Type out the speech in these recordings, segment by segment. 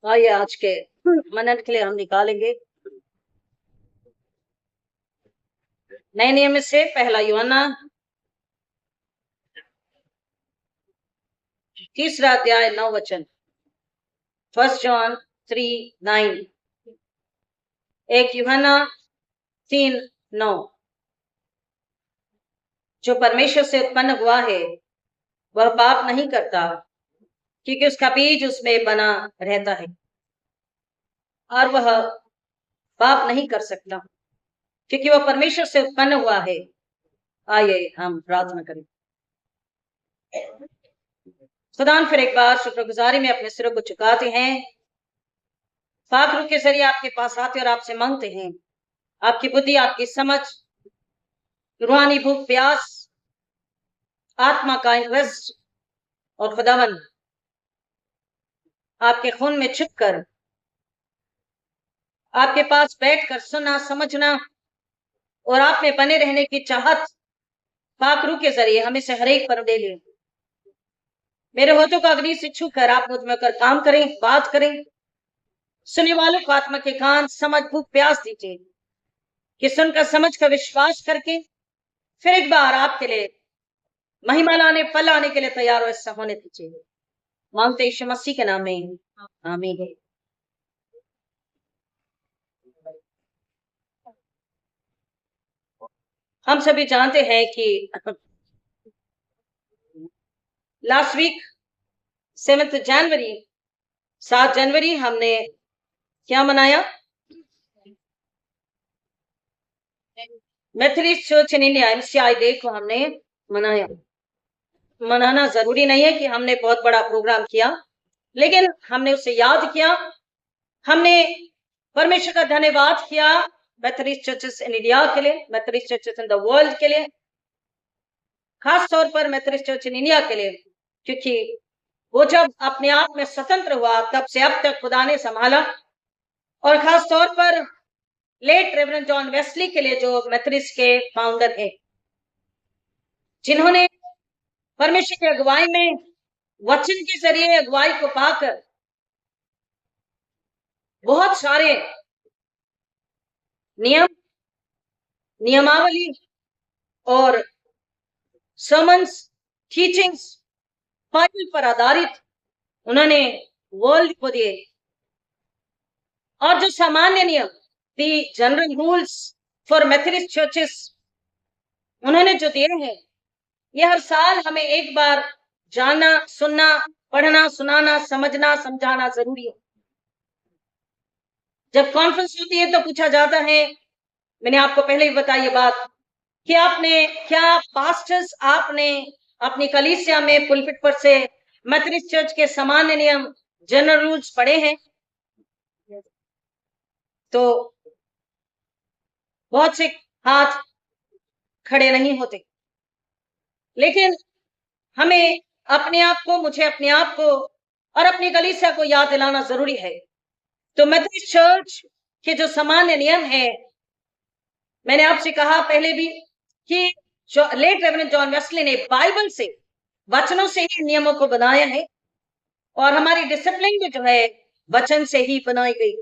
आइए आज के मनन के लिए हम निकालेंगे नए नियम से पहला यूहन्ना 3 अध्याय 9 वचन। 1 John 3:9। 1 यूहन्ना 3:9। जो परमेश्वर से उत्पन्न हुआ है वह पाप नहीं करता, क्योंकि उसका बीज उसमें बना रहता है और वह पाप नहीं कर सकता, क्योंकि वह परमेश्वर से उत्पन्न हुआ है। आइए हम प्रार्थना करें। खुदान फिर एक बार शुक्रगुजारी में अपने सिरों को झुकाते हैं, पाक रूह के जरिए आपके पास आते और आपसे मांगते हैं आपकी बुद्धि, आपकी समझ, रूहानी भूख प्यास, आत्मा का इंटरेस्ट, और खुदावन आपके खून में छुपकर आपके पास बैठकर सुनना, समझना और आप में बने रहने की चाहत पाक रूह के जरिए हमें से हर एक पर दे ले। मेरे होठों का अग्नि से छूकर आप मुझ में कर काम करें, बात करें। सुनने वालों को आत्मा के कान, समझ, भूख प्यास दीजिए कि सुनकर समझ कर विश्वास करके फिर एक बार आपके लिए महिमा लाने, फल लाने के लिए तैयार हो, ऐसा होने दीजिए। मांगते यीशु मसीह के नाम में, आमीन। हम सभी जानते हैं कि लास्ट वीक 7 जनवरी हमने क्या मनाया? Methodist church in India MCI day को हमने मनाया। मनाना जरूरी नहीं है कि हमने बहुत बड़ा प्रोग्राम किया, लेकिन हमने उसे याद किया, हमने परमेश्वर का धन्यवाद किया मेथोडिस्ट चर्चेस इन इंडिया के लिए, Methodist churches in the world के लिए, खास तौर पर मेथोडिस्ट चर्च इन इंडिया के लिए, क्योंकि वो जब अपने आप में स्वतंत्र हुआ तब से अब तक खुदा ने संभाला। और खास तौर पर लेट रेवरेंड जॉन वेस्ली के लिए, जो मेथोडिस्ट के फाउंडर है, जिन्होंने परमेश्वर की अगुवाई में वचन के जरिए अगुवाई को पाकर बहुत सारे नियम, नियमावली और सर्मन्स, टीचिंग्स बाइबल पर आधारित उन्होंने वर्ल्ड को दिए। और जो सामान्य नियम, the general rules for Methodist churches, उन्होंने जो दिए हैं, ये हर साल हमें एक बार जानना, सुनना, पढ़ना, सुनाना, समझना, समझाना जरूरी है। जब कॉन्फ्रेंस होती है तो पूछा जाता है, मैंने आपको पहले ही बताई ये बात, कि आपने क्या पास्टर्स आपने अपनी कलीसिया में पुलपिट पर से मेथोडिस्ट चर्च के सामान्य नियम, जनरल रूल्स पढ़े हैं? तो बहुत से हाथ खड़े नहीं होते। लेकिन हमें अपने आप को, मुझे अपने आप को और अपनी कलीसिया को याद दिलाना जरूरी है। तो मेथोडिस्ट चर्च के जो सामान्य नियम है, मैंने आपसे कहा पहले भी कि जो लेट रेवरेंड जॉन वेस्ली ने बाइबल से, वचनों से ही नियमों को बनाया है, और हमारी डिसिप्लिन भी जो है वचन से ही बनाई गई।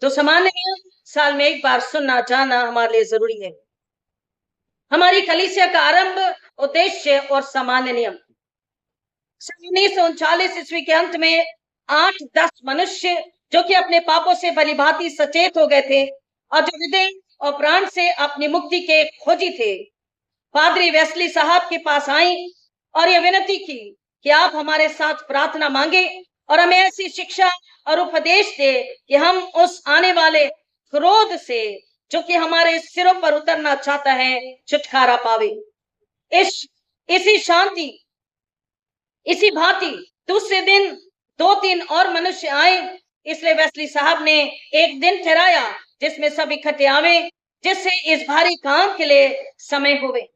तो सामान्य नियम साल में एक बार सुनना, जानना हमारे लिए जरूरी है। हमारी कलीसिया का आरंभ, उद्देश्य और सामान्य नियम। 1939 ईस्वी के अंत में 8-10 मनुष्य जो कि अपने पापों से भलीभांति सचेत हो गए थे और जो हृदय और प्राण से अपनी मुक्ति के खोजी थे, पादरी वेस्ली साहब के पास आई और यह विनती की कि आप हमारे साथ प्रार्थना मांगे और हमें ऐसी शिक्षा और उपदेश दे कि हम उस आने वाले क्रोध से जो कि हमारे सिरों पर उतरना चाहता है, छुटकारा पावे। इसी शांति, इसी भांति दूसरे दिन 2-3 और मनुष्य आए, इसलिए वेस्ली साहब ने एक दिन ठहराया जिसमें सब इकट्ठे आवे, जिससे इस भारी काम के लिए समय हुए।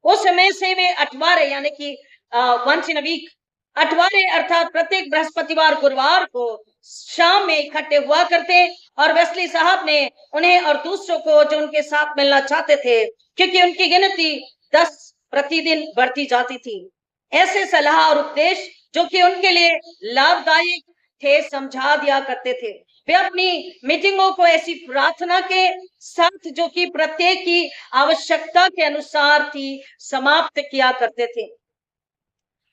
उस समय से वे अठवारे, यानी कि वंस इन अ वीक, अठवारे अर्थात प्रत्येक बृहस्पतिवार, गुरुवार को शाम में इकट्ठे हुआ करते। और वेस्ली साहब ने उन्हें और दूसरों को जो उनके साथ मिलना चाहते थे, क्योंकि उनकी गिनती 10 प्रतिदिन बढ़ती जाती थी, ऐसे सलाह और उपदेश जो कि उनके लिए लाभदायक थे समझा दिया करते थे। वे अपनी मीटिंगों को ऐसी प्रार्थना के साथ जो कि प्रत्येक की आवश्यकता के अनुसार थी समाप्त किया करते थे।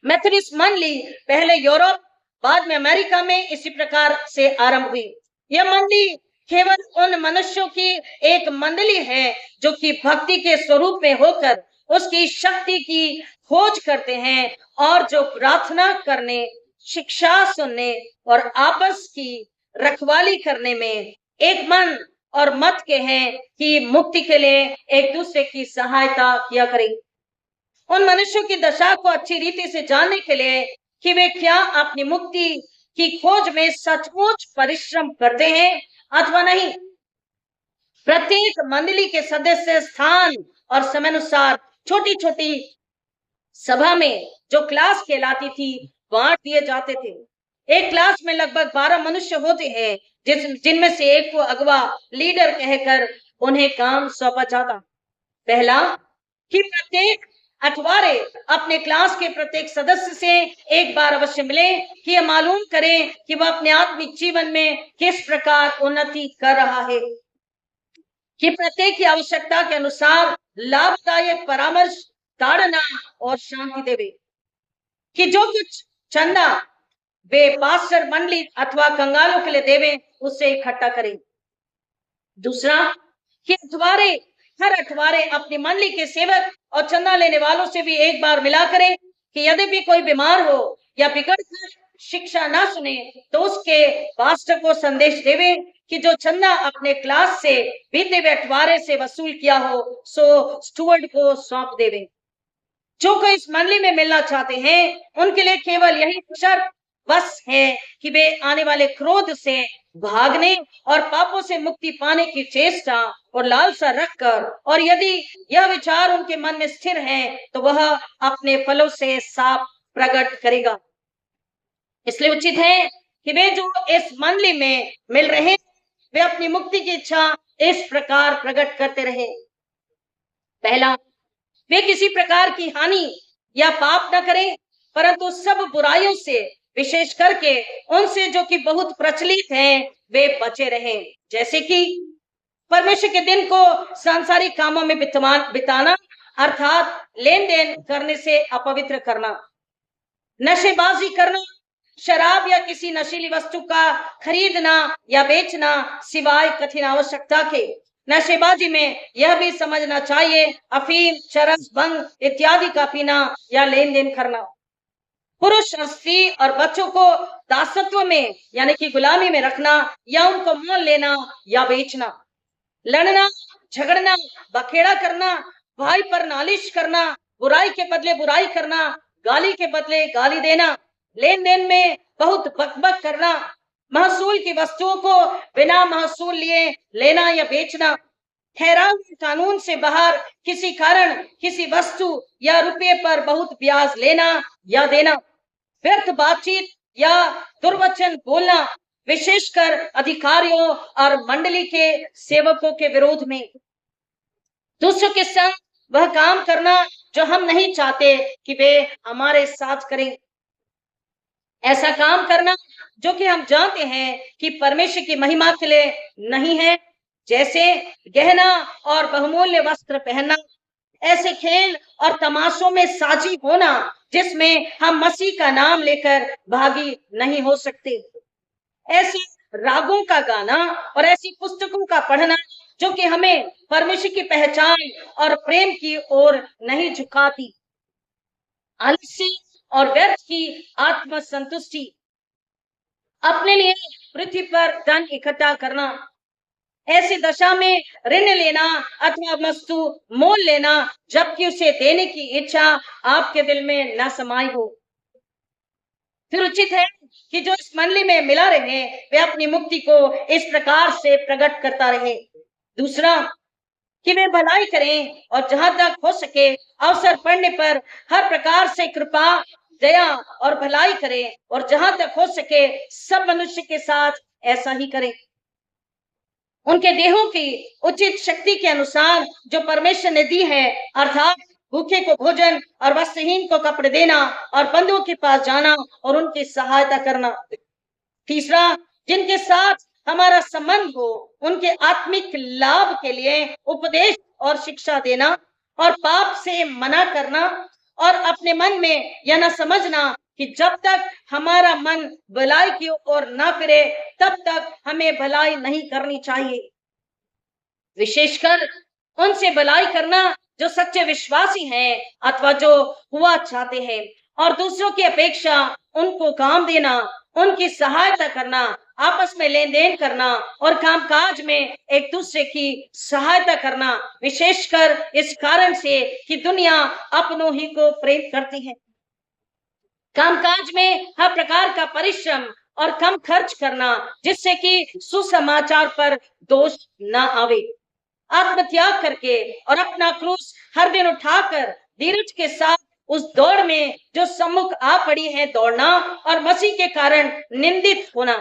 मेथोडिस्ट मंडली पहले यूरोप बाद में अमेरिका में इसी प्रकार से आरंभ हुई। यह मंडली केवल उन मनुष्यों की एक मंडली है जो कि भक्ति के स्वरूप में होकर उसकी शक्ति की खोज करते हैं और जो प्रार्थना करने, शिक्षा सुनने और आपस की रखवाली करने में एक मन और मत के हैं कि मुक्ति के लिए एक दूसरे की सहायता किया करें। उन मनुष्यों की दशा को अच्छी रीति से जानने के लिए कि वे क्या अपनी मुक्ति की खोज में सचमुच परिश्रम करते हैं अथवा नहीं। प्रत्येक मंडली के सदस्य स्थान और समय अनुसार छोटी छोटी सभा में जो क्लास कहलाती थी बांट दिए जाते थे। एक क्लास में लगभग 12 मनुष्य होते हैं जिनमें से एक को अगवा लीडर कहकर उन्हें काम सौंपा जाता। पहला कि प्रत्येक अठवारे अपने क्लास के प्रत्येक सदस्य से एक बार अवश्य मिले कि यह मालूम करें कि वह अपने आत्मिक जीवन में किस प्रकार उन्नति कर रहा है, कि प्रत्येक की आवश्यकता के अनुसार लाभदायक परामर्श, ताड़ना और शांति देवे, कि जो कुछ चंदा वे पास्टर मंडली अथवा कंगालों के लिए देवे उससे इकट्ठा करें। दूसरा कि हर अठवारे अपनी मंडली के सेवक और चंदा लेने वालों से भी एक बार मिला करें कि यदि भी कोई बीमार हो या बिगड़कर शिक्षा ना सुने तो उसके पास्टर को संदेश देवे कि जो चंदा अपने क्लास से बीते हुए अठवारे से वसूल किया हो सो स्टुअर्ड को सौंप देवे। जो कोई इस मंडली में मिलना चाहते हैं उनके लिए केवल यही शर्त बस है कि वे आने वाले क्रोध से भागने और पापों से मुक्ति पाने की चेष्टा और लालसा रखकर, और यदि यह विचार उनके मन में स्थिर है तो वह अपने फलों से साफ प्रकट करेगा। इसलिए उचित है कि वे जो इस मंडली में मिल रहे वे अपनी मुक्ति की इच्छा इस प्रकार प्रकट करते रहे। पहला, वे किसी प्रकार की हानि या पाप न करें परंतु सब बुराइयों से विशेष करके उनसे जो कि बहुत प्रचलित हैं वे बचे रहें, जैसे कि परमेश्वर के दिन को सांसारिक कामों में बिताना अर्थात लेन देन करने से अपवित्र करना, नशेबाजी करना, शराब या किसी नशीली वस्तु का खरीदना या बेचना सिवाय कठिन आवश्यकता के। नशेबाजी में यह भी समझना चाहिए अफीम, चरस, भंग इत्यादि का पीना या लेन देन करना। पुरुष और स्त्री और बच्चों को दासत्व में यानी कि गुलामी में रखना या उनको मोल लेना या बेचना, लड़ना, झगड़ना, बखेड़ा करना, भाई पर नालिश करना, बुराई के बदले बुराई करना, गाली के बदले गाली देना, लेन देन में बहुत बकबक करना, महसूल की वस्तुओं को बिना महसूल लिए लेना या बेचना, ठहराव कानून से बाहर किसी कारण किसी वस्तु या रुपये पर बहुत ब्याज लेना या देना, व्यर्थ बातचीत या दुर्वचन बोलना, विशेषकर अधिकारियों और मंडली के सेवकों के विरोध में, दूसरों के संग वह काम करना जो हम नहीं चाहते कि वे हमारे साथ करें, ऐसा काम करना जो कि हम जानते हैं कि परमेश्वर की महिमा के लिए नहीं है, जैसे गहना और बहुमूल्य वस्त्र पहनना, ऐसे खेल और तमाशों में साझी होना जिसमें हम मसीह का नाम लेकर भागी नहीं हो सकते, ऐसे रागों का गाना और ऐसी पुस्तकों का पढ़ना जो कि हमें परमेश्वर की पहचान और प्रेम की ओर नहीं झुकाती, आलस्य और व्यर्थ की आत्म संतुष्टि, अपने लिए पृथ्वी पर धन इकट्ठा करना, ऐसी दशा में ऋण लेना अथवा वस्तु मोल लेना जबकि उसे देने की इच्छा आपके दिल में न समाई हो। फिर उचित है कि जो इस मंडली में मिला रहे वे अपनी मुक्ति को इस प्रकार से प्रकट करता रहे। दूसरा कि वे भलाई करें और जहां तक हो सके अवसर पड़ने पर हर प्रकार से कृपा, दया और भलाई करें, और जहां तक हो सके सब मनुष्य के साथ ऐसा ही करें। उनके देहों की उचित शक्ति के अनुसार जो परमेश्वर ने दी है, अर्थात भूखे को भोजन और वस्त्रहीन को कपड़े देना और बंधुओं के पास जाना और उनकी सहायता करना। तीसरा, जिनके साथ हमारा संबंध हो उनके आत्मिक लाभ के लिए उपदेश और शिक्षा देना और पाप से मना करना और अपने मन में यह न समझना कि जब तक हमारा मन भलाई की ओर न फिरे तब तक हमें भलाई नहीं करनी चाहिए। विशेषकर उनसे भलाई करना जो सच्चे विश्वासी हैं अथवा जो हुआ चाहते हैं, और दूसरों की अपेक्षा उनको काम देना, उनकी सहायता करना, आपस में लेन देन करना और कामकाज में एक दूसरे की सहायता करना, विशेषकर इस कारण से कि दुनिया अपनों ही को प्रेम करती है। कामकाज में हर प्रकार का परिश्रम और कम खर्च करना जिससे कि सुसमाचार पर दोष न आवे। आत्मत्याग करके और अपना क्रूस हर दिन उठाकर धीरज के साथ उस दौड़ में जो सम्मुख आ पड़ी है दौड़ना और मसीह के कारण निंदित होना।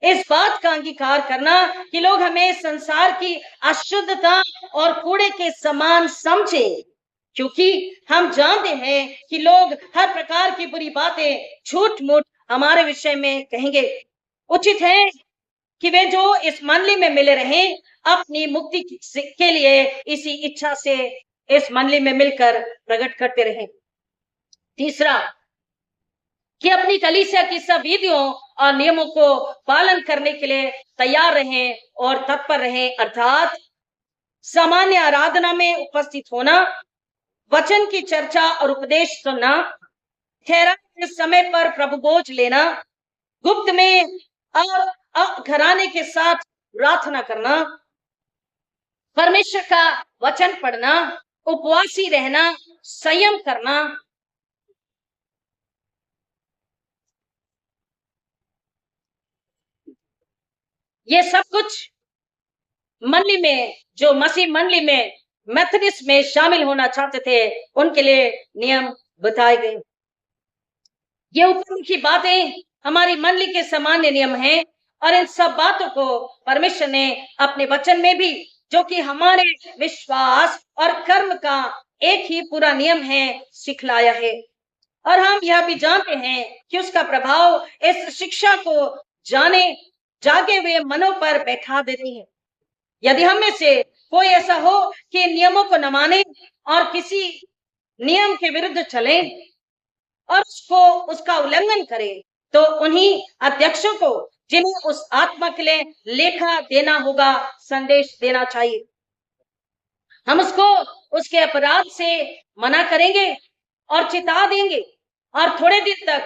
इस बात का अंगीकार करना कि लोग हमें संसार की अशुद्धता और कूड़े के समान समझे, क्योंकि हम जानते हैं कि लोग हर प्रकार की बुरी बातें झूठ मूठ हमारे विषय में कहेंगे। उचित है कि वे जो इस मंडली में मिले रहें अपनी मुक्ति के लिए इसी इच्छा से इस मंडली में मिलकर प्रकट करते रहें। तीसरा, कि अपनी कलीसिया की सब विधियों और नियमों को पालन करने के लिए तैयार रहें और तत्पर रहें, अर्थात सामान्य आराधना में उपस्थित होना, वचन की चर्चा और उपदेश सुनना, ठहराए समय पर प्रभु भोज लेना, गुप्त में और घराने के साथ प्रार्थना करना, परमेश्वर का वचन पढ़ना, उपवासी रहना, संयम करना, ये सब कुछ मंडली में जो मसीह मंडली में मेथोडिस्ट में शामिल होना चाहते थे उनके लिए नियम बताए गए। ये ऊपर की बातें हमारी मंडली के सामान्य नियम हैं और इन सब बातों को परमेश्वर ने अपने वचन में भी, जो कि हमारे विश्वास और कर्म का एक ही पूरा नियम है, सिखलाया है। और हम यह भी जानते हैं कि उसका प्रभाव इस शिक्षा को जागे हुए मनों पर बैठा देती है। यदि हम में से कोई ऐसा हो कि नियमों को न माने और किसी नियम के विरुद्ध चले और उसका उल्लंघन करे, तो उन्हीं अध्यक्षों को, जिन्हें उस आत्मा के लिए लेखा देना होगा, संदेश देना चाहिए। हम उसको उसके अपराध से मना करेंगे और चिता देंगे और थोड़े दिन तक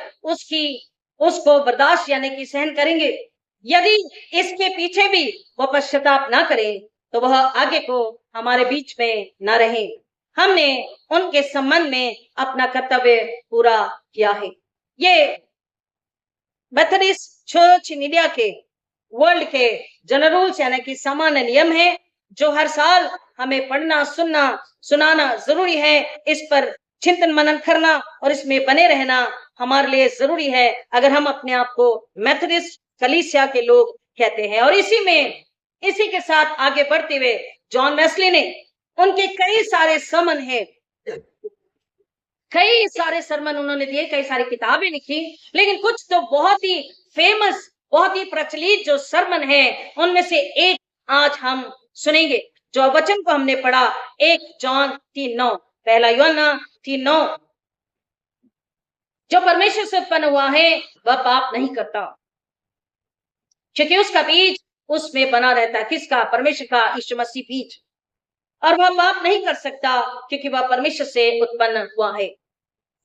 उसको बर्दाश्त यानी कि सहन करेंगे। यदि इसके पीछे भी वह पश्चाताप ना करे तो वह आगे को हमारे बीच में ना रहे। हमने उनके संबंध में अपना कर्तव्य पूरा किया है। ये मेथोडिस्ट चर्च इन इंडिया के वर्ल्ड के जनरल रूल्स यानी कि सामान्य नियम है जो हर साल हमें पढ़ना, सुनना, सुनाना जरूरी है। इस पर चिंतन मनन करना और इसमें बने रहना हमारे लिए जरूरी है अगर हम अपने आप को मेथोडिस्ट कलीसिया के लोग कहते हैं। और इसी के साथ आगे बढ़ते हुए जॉन वेस्ली ने उनके कई सारे सरमन उन्होंने दिए, कई सारी किताबें लिखी, लेकिन कुछ तो बहुत ही फेमस, बहुत ही प्रचलित जो सरमन है उनमें से एक आज हम सुनेंगे। जो वचन को हमने पढ़ा 1 जॉन 3:9, पहला यूहन्ना 3:9, जो परमेश्वर से उत्पन्न हुआ है वह पाप नहीं करता क्योंकि उसका बीज उसमें बना रहता है। किसका? परमेश्वर का, यीशु मसीह बीज। और वह पाप नहीं कर सकता क्योंकि वह परमेश्वर से उत्पन्न हुआ है।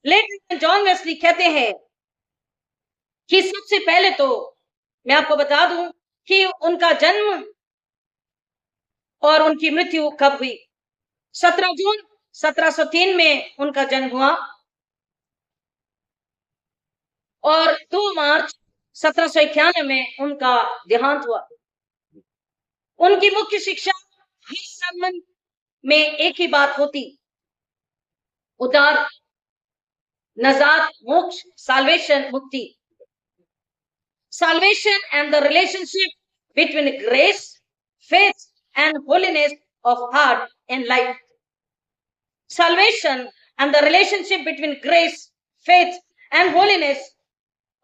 लेकिन जॉन वेस्ली कहते हैं कि सबसे पहले तो मैं आपको बता दूं कि उनका जन्म और उनकी मृत्यु कब हुई। 17 जून 1703 में उनका जन्म हुआ और 2 मार्च 1791 में उनका देहांत हुआ। उनकी मुख्य शिक्षा हर सरमन में एक ही बात होती, उद्धार, नजात, मोक्ष, साल्वेशन, मुक्ति। Salvation and the relationship between grace, faith and holiness of heart and life. salvation and the relationship between grace, faith and holiness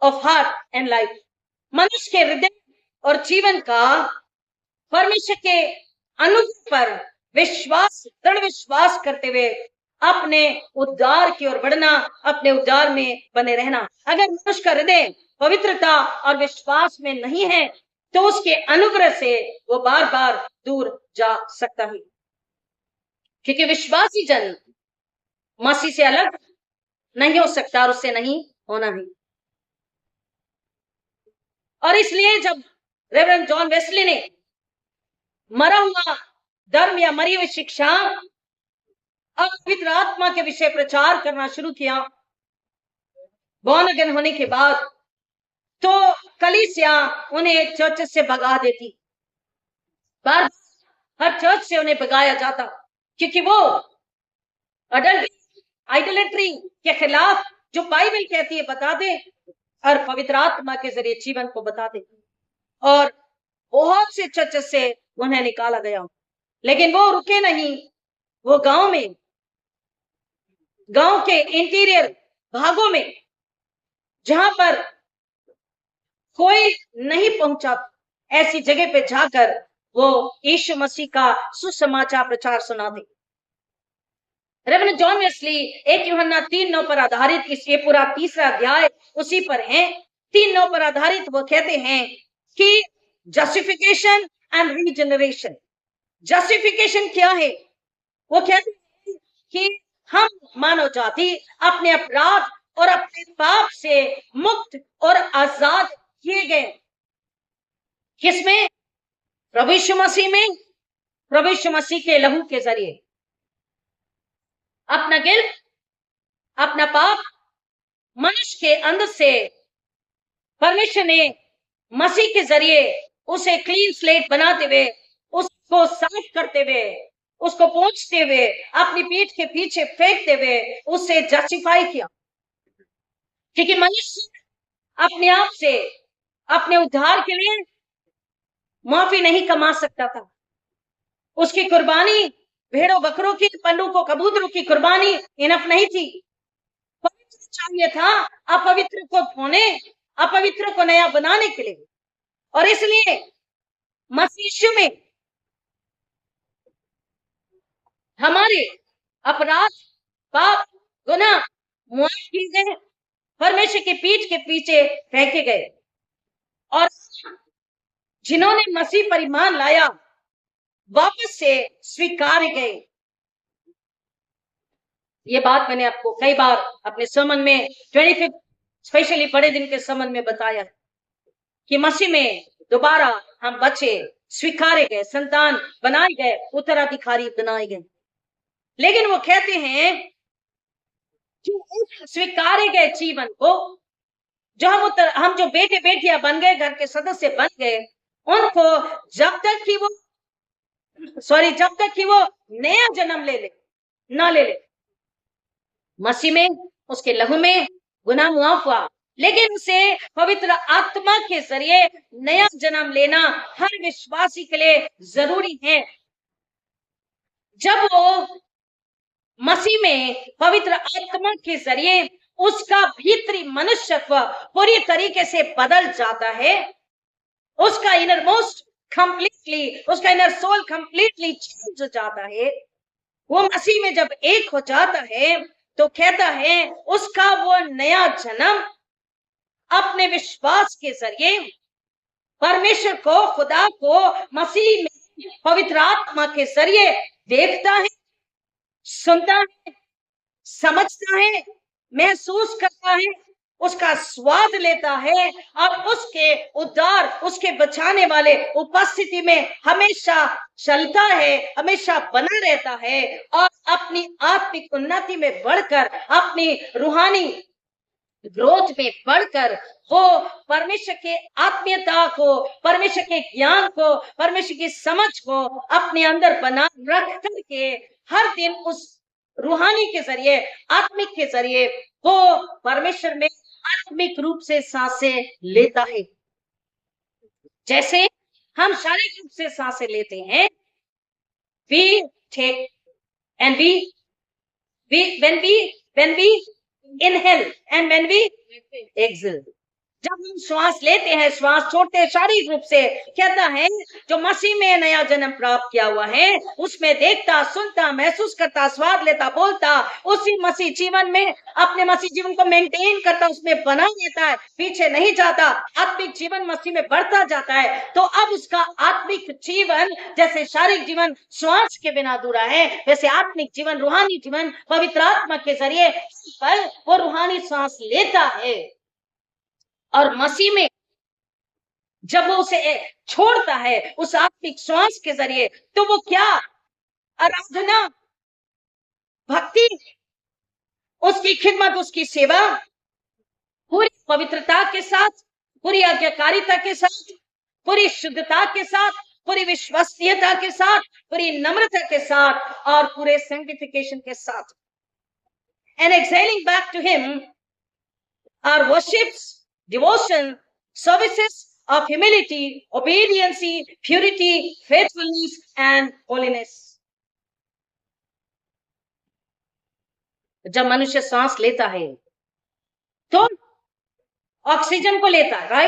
of heart and life. मनुष्य के हृदय और जीवन का परमेश्वर के अनुग्रह पर विश्वास, दृढ़ विश्वास करते हुए अपने उद्धार की ओर बढ़ना, अपने उद्धार में बने रहना। अगर मनुष्य का हृदय पवित्रता और विश्वास में नहीं है तो उसके अनुग्रह से वो बार बार दूर जा सकता है, क्योंकि विश्वासी जन मसीह से अलग नहीं हो सकता और उससे नहीं होना है। और इसलिए जब रेवरेंड जॉन वेस्ली ने मरा हुआ धर्म या मरी हुई शिक्षा और पवित्र आत्मा के विषय प्रचार करना शुरू किया बॉर्न अगेन होने के बाद, तो कलीसिया उन्हें चर्च से भगा देती। बार हर चर्च से उन्हें भगाया जाता, क्योंकि वो अडल्ट्री, आइडोलेट्री के खिलाफ जो बाइबल कहती है बता दे और पवित्र आत्मा के जरिए जीवन को बता दे। और बहुत से चर्च से उन्हें निकाला गया, लेकिन वो रुके नहीं। वो गांव के इंटीरियर भागों में, जहां पर कोई नहीं पहुंचा, ऐसी जगह पे जाकर वो यीशु मसीह का सुसमाचार प्रचार सुनाते। रेवरेंड जॉन वेस्ली 1 यूहन्ना 3:9 पर आधारित ये पूरा तीसरा अध्याय उसी पर है। 3:9 पर आधारित वो कहते हैं कि जस्टिफिकेशन एंड रीजनरेशन। जस्टिफिकेशन क्या है? वो कहते हैं कि हम मानव जाति अपने अपराध और अपने पाप से मुक्त और आजाद किए गए। किसमें? प्रभु यीशु मसीह में, प्रभु यीशु मसीह के लहू के जरिए। अपना गिल्ट, अपना पाप मनुष्य के अंदर से परमेश्वर ने मसीह के जरिए उसे क्लीन स्लेट बनाते हुए, उसको साफ करते हुए, उसको पोंछते हुए, अपनी पीठ के पीछे फेंकते हुए उसे जस्टिफाई किया। क्योंकि मनुष्य अपने आप से अपने उद्धार के लिए माफी नहीं कमा सकता था। उसकी कुर्बानी भेड़ों बकरों की, पंडुकों कबूतरों की कुर्बानी इनफ नहीं थी। पवित्र चाहिए था अपवित्र को धोने, अपवित्र को नया बनाने के लिए। और इसलिए मसीह यीशु में हमारे अपराध, पाप, गुनाह मुआफ किए गए, परमेश्वर की पीठ के पीछे फेंके गए। और जिन्होंने मसीह पर ईमान लाया वापस से स्वीकार गए। ये बात मैंने आपको कई बार अपने sermon में 25 स्पेशली बड़े दिन के sermon में बताया कि मसीह में दोबारा हम बचे, स्वीकारे गए, संतान बनाए गए, उत्तराधिकारी बनाए गए। लेकिन वो कहते हैं कि उस स्वीकारे गए जीवन को जो हम जो बेटे बेटियां बन गए, घर के सदस्य बन गए, उनको जब तक कि वो नया जन्म ना ले ले, मसीह में, उसके लहू में गुनाह मुआफ हुआ, लेकिन उसे पवित्र आत्मा के जरिए नया जन्म लेना हर विश्वासी के लिए जरूरी है। जब वो मसीह में पवित्र आत्मा के जरिए उसका भीतरी मनुष्यत्व पूरी तरीके से बदल जाता है, उसका इनर मोस्ट कंप्लीटली, उसका इनर सोल कंप्लीटली चेंज हो जाता है। वो मसीह में जब एक हो जाता है तो कहता है उसका वो नया जन्म अपने विश्वास के जरिए परमेश्वर को, खुदा को मसीह में पवित्र आत्मा के जरिए देखता है, सुनता है, समझता है, महसूस करता है, उसका स्वाद लेता है और उसके उद्धार, उसके बचाने वाले उपस्थिति में हमेशा चलता है, हमेशा बना रहता है और अपनी आत्मिक उन्नति में बढ़कर, अपनी रूहानी ग्रोथ में बढ़कर वो परमेश्वर के आत्मीयता को, परमेश्वर के ज्ञान को, परमेश्वर की समझ को अपने अंदर बना रख करके हर दिन उस रूहानी के जरिए, आत्मिक के जरिए वो परमेश्वर में आत्मिक रूप से सांसें लेता है। जैसे हम शारीरिक रूप से सांसें लेते हैं, we take and we when we inhale and when we exhale, जब हम श्वास लेते हैं, श्वास छोड़ते हैं, शारीरिक रूप से कहता है जो मसीह में नया जन्म प्राप्त किया हुआ है, उसमें देखता, सुनता, महसूस करता, स्वाद लेता, बोलता, उसी मसीह जीवन में अपने मसीह जीवन को मेंटेन करता, उसमें बना रहता है, पीछे नहीं जाता, आत्मिक जीवन मसीह में बढ़ता जाता है। तो अब उसका आत्मिक जीवन, जैसे शारीरिक जीवन श्वास के बिना अधूरा है, वैसे आत्मिक जीवन, रूहानी जीवन पवित्र आत्मा के जरिए पर वो रूहानी श्वास लेता है। और मसीह में जब वो उसे छोड़ता है उस आत्मिक श्वास के जरिए, तो वो क्या आराधना, भक्ति, उसकी खिदमत, उसकी सेवा पूरी पवित्रता के साथ, पूरी आज्ञाकारिता के साथ, पूरी शुद्धता के साथ, पूरी विश्वसनीयता के साथ, पूरी नम्रता के साथ और पूरे सैंक्टिफिकेशन के साथ। And exhaling back to him our worships, devotion, services of humility, obedience, purity, faithfulness and holiness. जब मनुष्य सांस लेता है तो ऑक्सीजन को लेता है,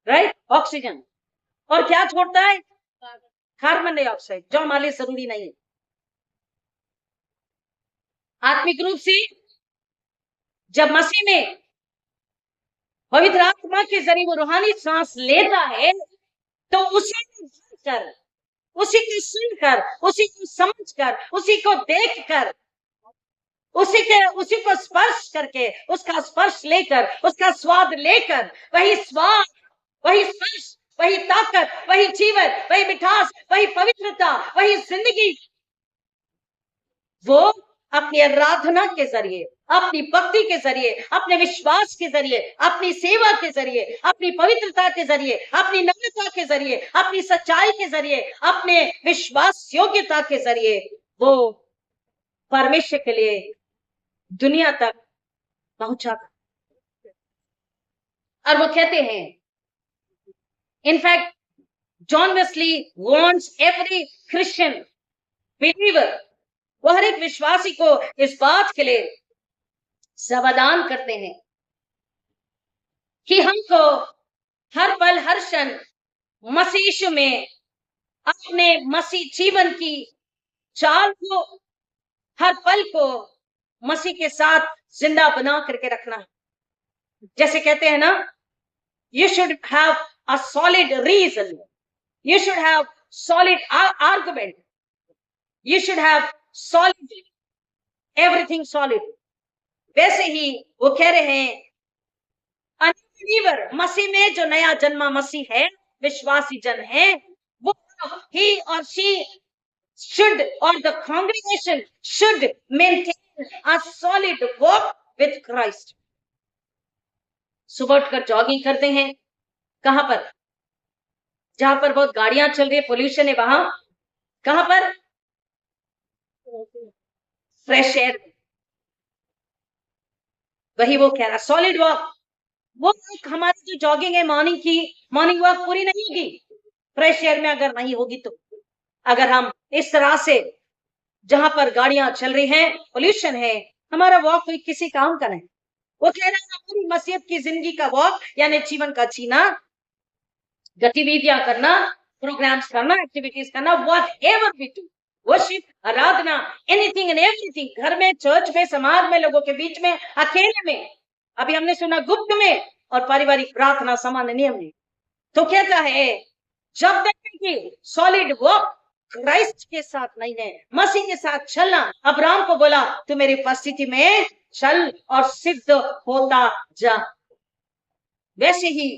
राइट, ऑक्सीजन, और क्या छोड़ता है? कार्बन डाइऑक्साइड, जो हमारे लिए जरूरी नहीं है। आत्मिक रूप से जब मसीह में पवित्र आत्मा के जरिए वो रूहानी सांस लेता है, तो उसी को जानकर, उसी को सुनकर, उसी को समझकर, उसी को देखकर, उसी को स्पर्श करके, उसका स्पर्श लेकर, उसका स्वाद लेकर, वही स्वाद, वही स्पर्श, वही ताकत, वही जीवन, वही मिठास, वही पवित्रता, वही जिंदगी, वो अपनी आराधना के जरिए, अपनी भक्ति के जरिए, अपने विश्वास के जरिए, अपनी सेवा के जरिए, अपनी पवित्रता के जरिए, अपनी नम्रता के जरिए, अपनी सच्चाई के जरिए, अपने विश्वास योग्यता के जरिए वो परमेश्वर के लिए दुनिया तक पहुंचाता। और वो कहते हैं, in fact John Wesley wants every Christian believer, वो हर एक विश्वासी को इस बात के लिए सावधान करते हैं कि हमको हर पल हर क्षण मसीह यीशु में अपने मसीह जीवन की चाल को, हर पल को मसीह के साथ जिंदा बना करके रखना है। जैसे कहते हैं ना, you should have a solid reason, you should have solid argument, you should have solid, everything solid. वैसे ही वो कह रहे हैं अनबिलीवर, मसीह में जो नया जन्मा मसीह है, विश्वासी जन है, वो he or she should, or the congregation should maintain a solid walk with Christ. सुबह उठकर जॉगिंग करते हैं, कहां पर? जहां पर बहुत गाड़ियां चल रही है, पोल्यूशन है, वहां कहां पर? Fresh air. वही वो कह रहा, सॉलिड वॉक। वो हमारी जो जॉगिंग है मॉर्निंग की, मॉर्निंग वॉक पूरी नहीं होगी फ्रेश एयर में अगर नहीं होगी। तो अगर हम इस तरह से, जहां पर गाड़ियां चल रही हैं, पोल्यूशन है, हमारा वॉक कोई किसी काम का नहीं। वो कह रहे हैं अपनी मसीहत की जिंदगी का वॉक, यानी जीवन का जीना, गतिविधियां करना, प्रोग्राम्स करना, एक्टिविटीज करना, whatever we do, worship, आराधना, एनीथिंग एंड एवरीथिंग, घर में, चर्च में, समाज में, लोगों के बीच में, अकेले में, अभी हमने सुना गुप्त में, और पारिवारिक प्रार्थना, सामान्य नियम में। तो कहता है जब तक कि सॉलिड वॉक क्राइस्ट के साथ नहीं है, मसीह के साथ चलना। अब्राहम को बोला तू मेरी उपस्थिति में चल और सिद्ध होता जा। वैसे ही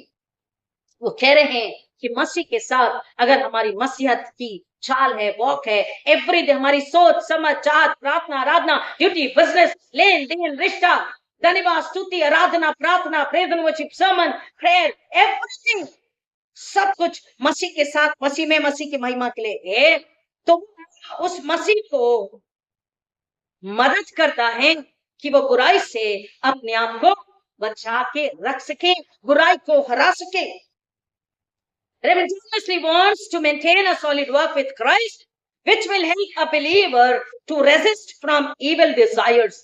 वो कह रहे हैं कि मसीह के साथ अगर हमारी मसीहत की चाल है, वॉक है, एवरीडे हमारी सोच, समझ, चाहत, प्रार्थना, आराधना, ड्यूटी, बिजनेस, लेन देन, रिश्ता, धन्यवाद, स्तुति, आराधना, प्रार्थना, praise and worship, sermon, prayer, everything, सब कुछ मसीह के साथ, मसीह में, मसीह की महिमा के लिए है। तो उस मसीह को मदद करता है कि वो बुराई से अपने आप को बचा के रख सके, बुराई को हरा सके। Reverend John Wesley wants to maintain a solid walk with Christ which will help a believer to resist from evil desires.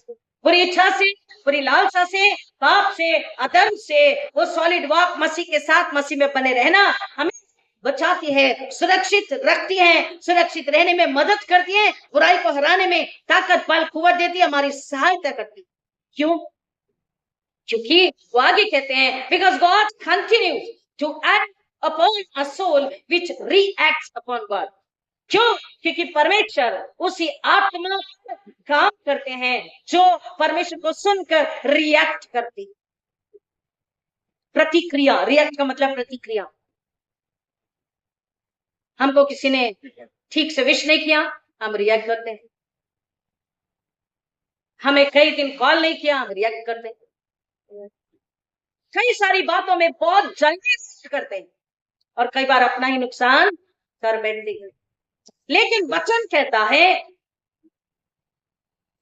बुरी इच्छा से, बुरी लालसा से, पाप से, अधर्म से, वो सॉलिड वॉक मसीह के साथ, मसीह में बने रहना हमें बचाती है, सुरक्षित रखती है, सुरक्षित रहने में मदद करती है, बुराई को हराने में ताकत, बल, कुव्वत देती है, हमारी सहायता करती है। क्यों? क्योंकि वो आगे कहते हैं, because God continues to act upon a soul which reacts upon God. क्यों? क्योंकि परमेश्वर उसी आत्मा पर काम करते हैं जो परमेश्वर को सुनकर रिएक्ट करती। प्रतिक्रिया, रिएक्ट का मतलब प्रतिक्रिया। हमको किसी ने ठीक से विश नहीं किया, हम रिएक्ट करते हैं। हमें कई दिन कॉल नहीं किया, हम रिएक्ट करते हैं। कई सारी बातों में बहुत जल्दी करते हैं और कई बार अपना ही नुकसान कर बैठते हैं। लेकिन वचन कहता है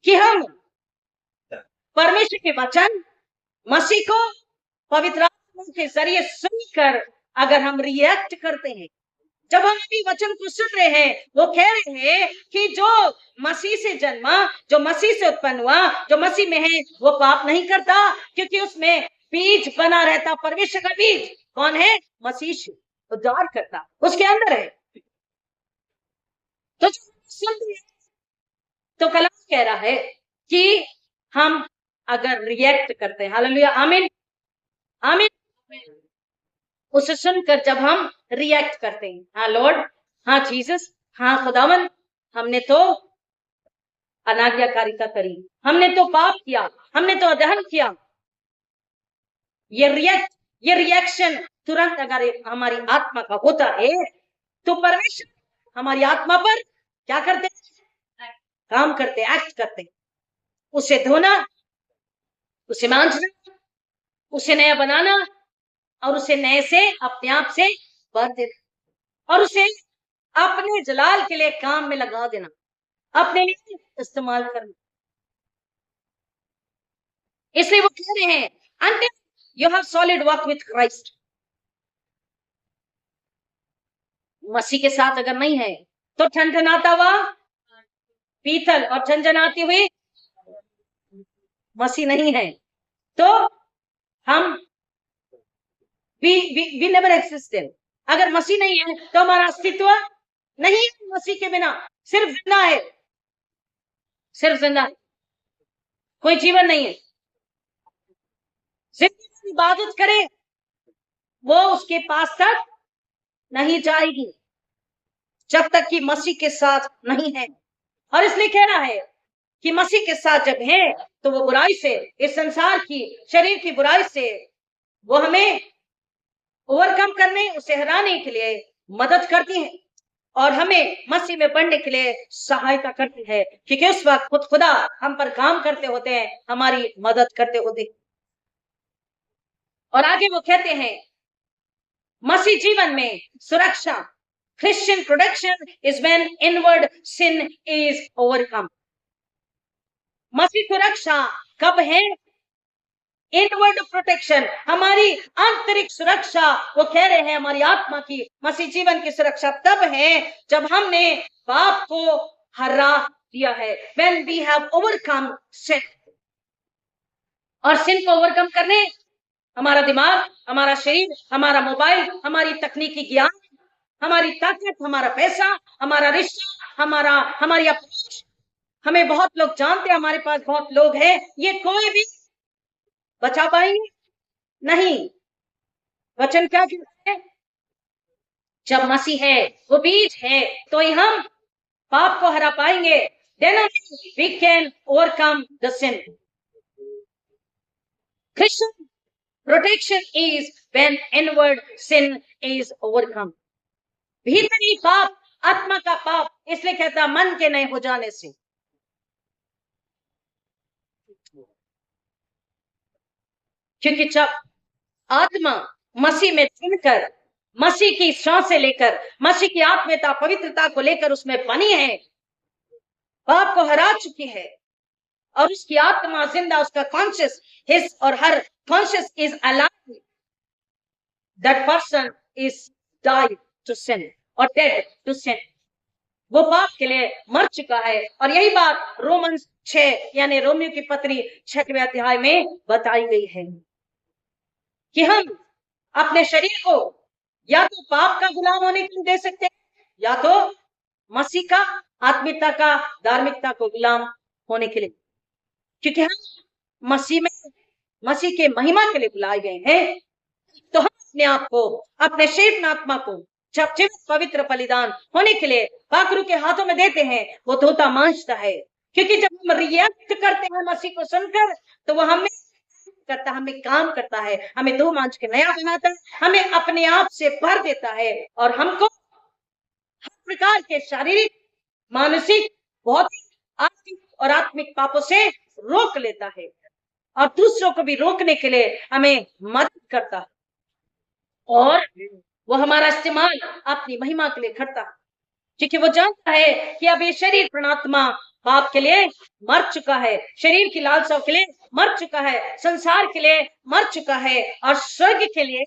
कि हम परमेश्वर के वचन, मसीह को पवित्र आत्मा के जरिए सुनकर अगर हम रिएक्ट करते हैं, जब हम अभी वचन को सुन रहे हैं, वो कह रहे हैं कि जो मसीह से जन्मा, जो मसीह से उत्पन्न हुआ, जो मसीह में है, वो पाप नहीं करता, क्योंकि उसमें बीज बना रहता। परमेश्वर का बीज कौन है? मसीह उद्धार करता उसके अंदर है। तो सुनते हैं तो कलाम कह रहा है कि हम अगर रिएक्ट करते हैं, हालेलुया, आमीन, आमीन, उसे सुनकर जब हम रिएक्ट करते हैं, हाँ लॉर्ड, हाँ जीसस, हाँ खुदावन, हमने तो अनाज्ञाकारिता करी, हमने तो पाप किया, हमने तो अधर्म किया, ये रिएक्शन तुरंत अगर हमारी आत्मा का होता है तो परमेश्वर हमारी आत्मा पर क्या करते हैं? काम करते, एक्ट करते, उसे धोना, उसे मांझना, उसे नया बनाना और उसे नए से अपने आप से भर देना और उसे अपने जलाल के लिए काम में लगा देना, अपने लिए इस्तेमाल करना। इसलिए वो कह रहे हैं, until you have solid walk with Christ, मसीह के साथ अगर नहीं है तो ठनठनाता हुआ पीतल और झंझनाती हुई मसीह नहीं है, तो हम we never existed। अगर मसीह नहीं है तो हमारा अस्तित्व नहीं है, मसीह के बिना सिर्फ जिंदा है, सिर्फ जिंदा है, कोई जीवन नहीं है। जिंदगी इबादत करे वो उसके पास तक नहीं जाएगी जब तक कि मसीह के साथ नहीं है। और इसलिए कह रहा है कि मसीह के साथ जब है तो वो बुराई से, इस संसार की, शरीर की बुराई से वो हमें ओवरकम करने, उसे हराने के लिए मदद करती है और हमें मसीह में बढ़ने के लिए सहायता करती है, क्योंकि उस वक्त खुद खुदा हम पर काम करते होते हैं, हमारी मदद करते होते। और आगे वो कहते हैं, मसीह जीवन में सुरक्षा, Christian protection is when inward sin is overcome। मसीह सुरक्षा कब है? इनवर्ड प्रोटेक्शन, हमारी आंतरिक सुरक्षा, वो कह रहे हैं हमारी आत्मा की, मसीह जीवन की सुरक्षा तब है जब हमने पाप को हरा दिया है, when we have overcome sin। और सिन को ओवरकम करने हमारा दिमाग, हमारा शरीर, हमारा मोबाइल, हमारी तकनीकी ज्ञान, हमारी ताकत, हमारा पैसा, हमारा रिश्ता, हमारी अप्रोच, हमें बहुत लोग जानते हैं, हमारे पास बहुत लोग हैं, ये कोई भी बचा पाएंगे नहीं। वचन क्या कहता है? जब मसीह है, वो बीज है, तो ही हम पाप को हरा पाएंगे। Then only we can overcome the sin। Christian protection is when inward sin is overcome। भीतरी पाप, आत्मा का पाप, इसलिए कहता मन के नहीं हो जाने से। क्योंकि जब आत्मा मसीह में चुनकर, मसीह की सांस से लेकर, मसीह की आत्मीयता, पवित्रता को लेकर उसमें बनी है, पाप को हरा चुकी है और उसकी आत्मा जिंदा, उसका कॉन्शियस, हिज और her conscious is alive, that person is died to sin और डेड टू सिन। वो पाप के लिए मर चुका है। और यही बात रोमन 6 यानी रोमियो की पत्री 6वें अध्याय में बताई गई है कि हम अपने शरीर को या तो पाप का गुलाम होने के लिए दे सकते हैं, या तो मसीह का, आत्मिकता का, धार्मिकता को गुलाम होने के लिए। क्योंकि हम मसीह में, मसीह के महिमा के लिए बुलाए गए हैं, तो हम अपने आप को, अपने शरीर आत्मा को जब जीवित पवित्र बलिदान होने के लिए पाखरू के हाथों में देते हैं, वो धोता मांजता है। क्योंकि जब हम रिएक्ट करते हैं मसीह को सुनकर, तो वो हमें करता, हमें काम करता है, हमें धो मांज के नया बनाता है, हमें अपने आप से भर देता है और हमको हर प्रकार के शारीरिक, मानसिक, भौतिक, आर्थिक और आत्मिक पापों से रोक लेता है और दूसरों को भी रोकने के लिए हमें मदद करता है। और वो हमारा इस्तेमाल अपनी महिमा के लिए करता है, क्योंकि वो जानता है कि अब ये शरीर प्राणात्मा पाप के लिए मर चुका है, शरीर की लालसाओं के लिए मर चुका है, संसार के लिए मर चुका है और स्वर्ग के लिए,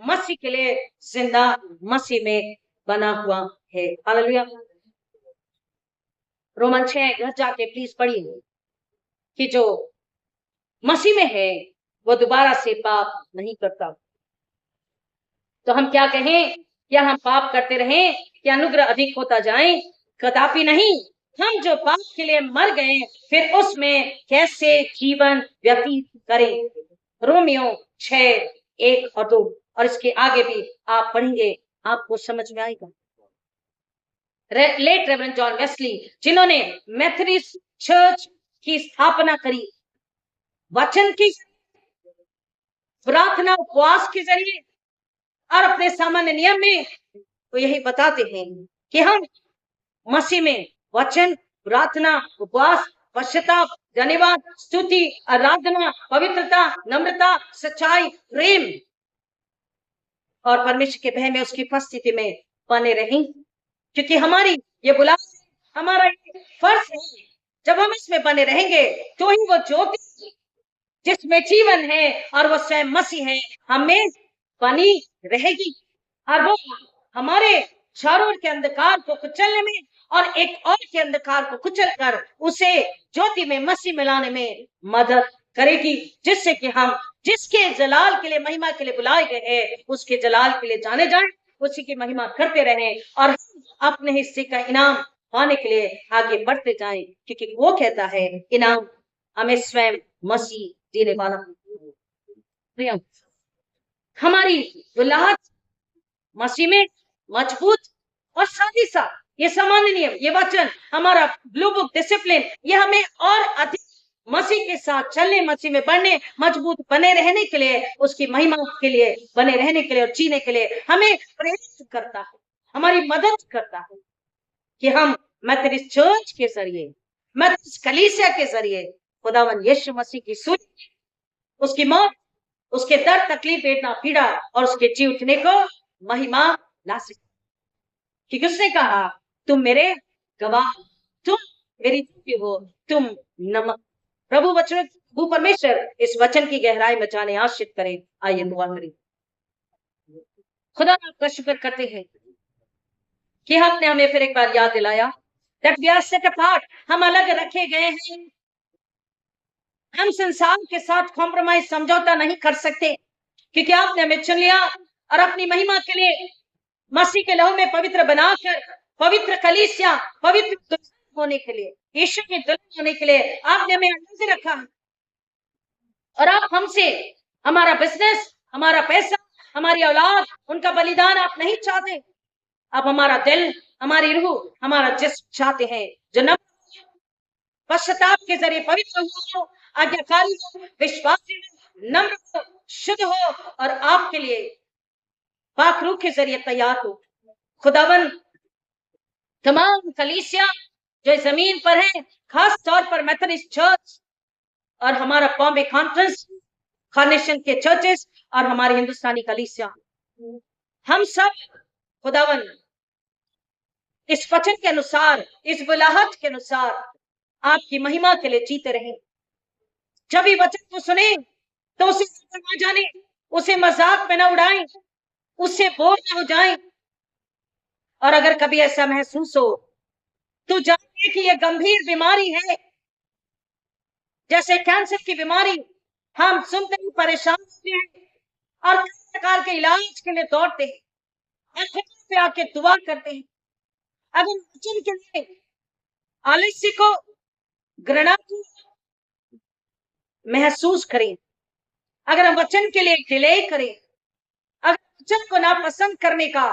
मसीह के लिए जिंदा मसीह में बना हुआ है। हालेलुया। रोमन 6 घर जाके प्लीज पढ़िए कि जो मसीह में है वो दोबारा से पाप नहीं करता। तो हम क्या कहें, क्या हम पाप करते रहें, क्या अनुग्रह अधिक होता जाए? कदापि नहीं। हम जो पाप के लिए मर गए, फिर उसमें कैसे जीवन व्यतीत करें? रोमियो 6:1 और 2 और इसके आगे भी आप पढ़ेंगे, आपको समझ में आएगा। लेट रेवरेंड जॉन वेस्ली, जिन्होंने मेथोडिस्ट चर्च की स्थापना करी, वचन की, प्रार्थना, उपवास के जरिए और अपने सामान्य नियम में, तो यही बताते हैं कि हम मसीह में वचन, प्रार्थना, उपवास, पश्चाताप, धन्यवाद, स्तुति, आराधना, पवित्रता, नम्रता, सच्चाई, प्रेम और परमेश्वर के भय में, उसकी उपस्थिति में बने रहें। क्योंकि हमारी ये बुलाहट, हमारा ये फर्ज है, जब हम इसमें बने रहेंगे तो ही वो ज्योति जिसमें जीवन है और वो स्वयं मसीह है, हमें बनी रहेगी और वो हमारे चारों ओर के अंधकार को कुचलने में और एक और के अंधकार को कुचल कर उसे ज्योति में, मसीह में लाने में मदद करेगी, जिससे कि हम जिसके जलाल के लिए, महिमा के लिए बुलाए गए हैं, उसके जलाल के लिए जाने जाएं, उसी की महिमा करते रहें और हम अपने हिस्से का इनाम पाने के लिए आगे बढ़ते जाएं। क्योंकि वो कहता है इनाम हमें स्वयं मसीह देने वाला। हमारी बुलाहट मसीह में मजबूत और साथ ही साथ ये सामान्य नियम, ये वचन, हमारा ब्लू बुक डिसिप्लिन, ये हमें और अधिक मसीह के साथ चलने, मसीह में बढ़ने, मजबूत बने रहने के लिए, उसकी महिमा के लिए बने रहने के लिए और जीने के लिए हमें प्रेरित करता है, हमारी मदद करता है कि हम मेथोडिस्ट चर्च के जरिए, मेथोडिस्ट कलीसिया के जरिए खुदावन यीशु मसीह की सूझ, उसकी मौत, उसके दर्द, तकलीफ, वेदना, पीड़ा और उसके जी उठने को महिमा ला सकते। क्योंकि उसने कहा तुम मेरे गवाह, तुम मेरी चुकी हो, तुम नमक। प्रभु वचन, प्रभु परमेश्वर इस वचन की गहराई में जाने आश्रित करें। आइए दुआ करें। खुदा आपका शुक्र करते हैं कि आपने हमें फिर एक बार याद दिलाया that we are set apart, हम अलग रखे गए हैं। हम संसार के साथ कॉम्प्रोमाइज, समझौता नहीं कर सकते, क्योंकि आपने हमें चुन लिया और अपनी महिमा के लिए मसीह के लहू में पवित्र बनाकर, पवित्र कलीसिया, पवित्र दुल्हन होने के लिए, यीशु की दुल्हन होने के लिए आपने हमें अलग रखा। और आप हमसे हमारा बिजनेस, हमारा पैसा, हमारी औलाद, उनका बलिदान आप नहीं चाहते। आप हमारा दिल, हमारी रूह, हमारा जिस्म चाहते हैं, जो नम्र, पश्चाताप के जरिए पवित्र हो, आज्ञाकारी हो, विश्वासी हो, नम्र हो, शुद्ध हो और आपके लिए पाक रूह के जरिए तैयार हो। खुदावन तमाम कलीसिया जो जमीन पर है, खास तौर पर मेथोडिस्ट चर्च और हमारा बॉम्बे कॉन्फ्रेंस, कार्नेशन के चर्चेस और हमारी हिंदुस्तानी कलीसिया, हम सब खुदावन इस वचन के अनुसार, इस बुलाहट के अनुसार आपकी महिमा के लिए जीते रहें। जब ये वचन को सुने तो उसे ना जाने, उसे मजाक में ना उड़ाएं, उससे बोर ना हो जाएं। और अगर कभी ऐसा महसूस हो तू जानते कि ये गंभीर बीमारी है, जैसे कैंसर की बीमारी। हम सुनते ही परेशान होते हैं और कई प्रकार के इलाज के लिए दौड़ते हैं और खुदा पे आके दुआ करते हैं। अगर वचन के लिए आलस्य को, घृणा को महसूस करें, अगर हम वचन के लिए डिले करें, अगर वचन को नापसंद करने का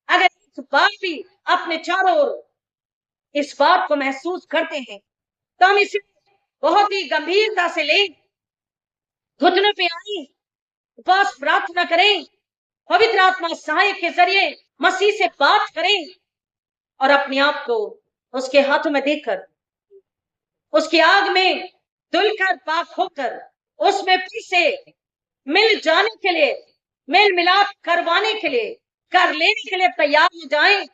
अगर एक बार भी अपने चारों ओर इस बात को महसूस करते हैं, तो हम इसे बहुत ही गंभीरता से लें, घुटनों पे आए, उपवास प्रार्थना करें, पवित्र आत्मा सहायक के जरिए मसीह से बात करें और अपने आप को उसके हाथों में देकर उसकी आग में धुलकर पाक होकर उसमें फिर से मिल जाने के लिए, मेल मिलाप करवाने के लिए, कर लेने के लिए तैयार हो जाएं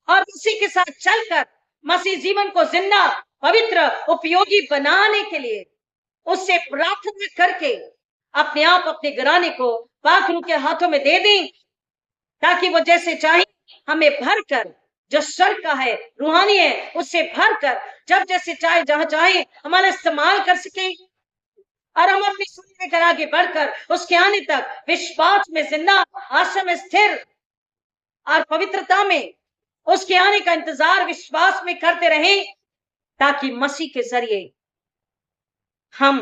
और मसीह के साथ चलकर मसीह जीवन को जिंदा, पवित्र, उपयोगी बनाने के लिए उससे प्रार्थना करके अपने आप अपने घराने को पाक रूह के हाथों में दे दें, ताकि वो जैसे चाहे हमें भरकर, जो स्वर्ग का है, रूहानी है, उससे भरकर जब जैसे चाहे, जहां चाहे हमारा इस्तेमाल कर सके और हम अपनी सुनने कर आगे बढ़कर उसके आने तक विश्वास में जिंदा, आशा में स्थिर और पवित्रता में उसके आने का इंतजार विश्वास में करते रहें, ताकि मसीह के जरिए हम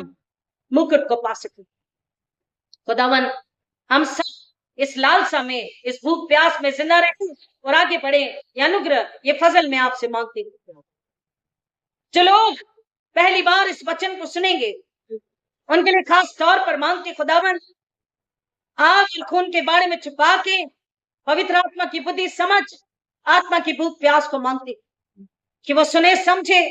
मुकुट को पा सकें। खुदावन हम सब इस लालसा में, इस भूख प्यास में जिंदा रहें और आगे बढ़े। ये अनुग्रह, ये फजल मैं आपसे मांगती हूँ। जो लोग पहली बार इस वचन को सुनेंगे, उनके लिए खास तौर पर मांगते खुदावन, आग और खून के बारे में छुपा के पवित्र आत्मा की बुद्धि, समझ, आत्मा की भूख प्यास को मांगते कि वो सुने समझे।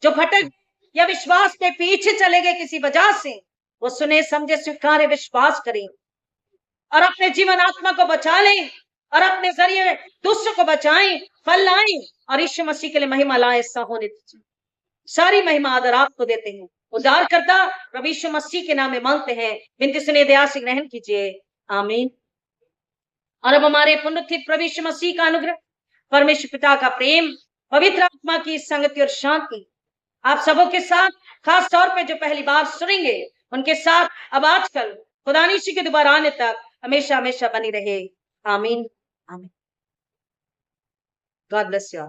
जो भटक या विश्वास के पीछे चले गए किसी वजह से, वो सुने समझे, स्वीकारे, विश्वास करें और अपने जीवन आत्मा को बचा लें और अपने जरिए दूसरों को बचाएं, फल लाएं और यीशु मसीह के लिए महिमा लाएं। ऐसा होने दीजिए। सारी महिमा आदर आपको देते हैं, उद्धारकर्ता प्रभु यीशु मसीह के नाम में मांगते हैं। विनती सुनिए, दया से ग्रहण कीजिए। आमीन। और अब हमारे पुनरुत्थित प्रभु यीशु मसीह का अनुग्रह, परमेश्वर पिता का प्रेम, पवित्र आत्मा की संगति और शांति आप सबों के साथ, खास तौर पे जो पहली बार सुनेंगे उनके साथ अब आजकल खुदा यीशु के दोबारा आने तक हमेशा हमेशा बनी रहे। आमीन। आमीन। God bless you.